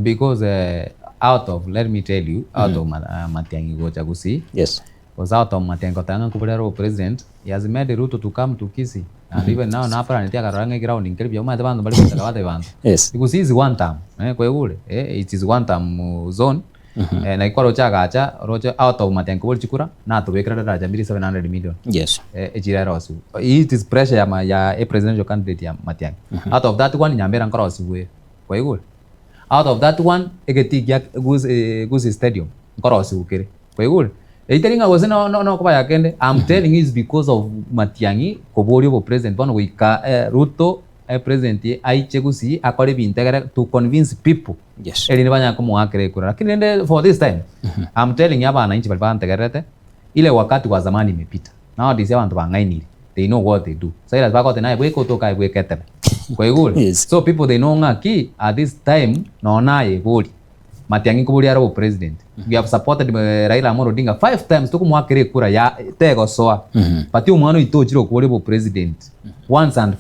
because out of, let me tell you, out of Matiang'i gocha Gusii. Yes. Was out of Matiang'i kotanga kubera president. He has made Ruto to come to Kisii. And even now na hapa anatia karanga ground in Kelbi yoma tabantu bali kutakawata bantu. Yes. Because is one time. Kwa hiyo it is one time zone. Na ikwaro chagacha rocha out of Matiang'i kubol chikura na tubekera daraja 700 million. Yes. Ejira rosu. It is pressure ya a presidential candidate ya Matiang'i. Out of that one Nyamira nkorosi we. Kwa hiyo out of that one egetigia Gusii stadium nkorosi ukere. Kwa hiyo Eitelinga was no kwa yakende. I'm telling you is because of Matiang'i kobori bo president bono wika Ruto president aiche Gusii akore bintegere to convince people. Yes. Elini banya ko muakere kura. Lakini ende for this time I'm telling you abana inchi balibana tegerete ile wakati wa zamani imepita. Nowadays abantu bangainiri. They know what they do. Sasa ila bako tena bweko toka bwe Getembe. Kwa hiyo so people they know ngaki at this time naona yegoli. Matiang'i kubuli arabo president. We have supported Raila Amolo Odinga 5 times to kumwakire kura ya tego soa. Pati umano itojiro kubuli bo president. Once and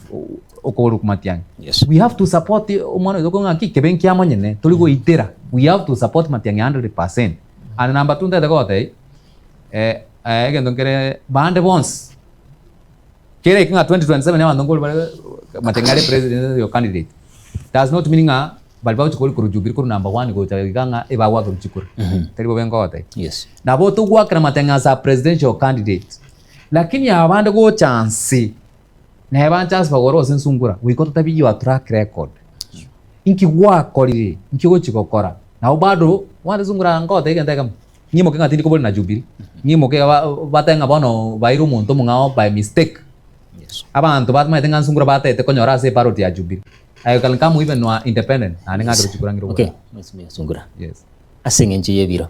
okoro Matiang'i. Yes. We have to support umano zoko ngaki kebenki amonyene tuligo itera. We have to support Matiang'i 100%. And number 2 ndete gote egendo kere bande bonds. Kere kinga 2027 ya ndongol Matiang'i president your candidate. Does not meaning balbao chukuri kurujubiri kuru number 1 go chaganga eba wa kuruchukuri. Taribo bengo wote. Yes. Na boto gwa kana Matiang'i as a presidential candidate. Lakini abande go chance. Na heban chance bagoro sensungura. We got to be your track record. Inki gwa kolire, inki go chikokora. Na ubado wande zungura ngote igenda kama. Nyimo kenga tindi kobole na jubiri. Nyimo ke batenga bono bairu muntu mungao by mistake. Yes. Abantu batma tenga sungura bate te konyora se paroti ya jubiri. Ayo kalankamu even no independent. Ani ngagro chikurangiro. Okay. Let's me sungura. Yes. Asingenchi yebiro.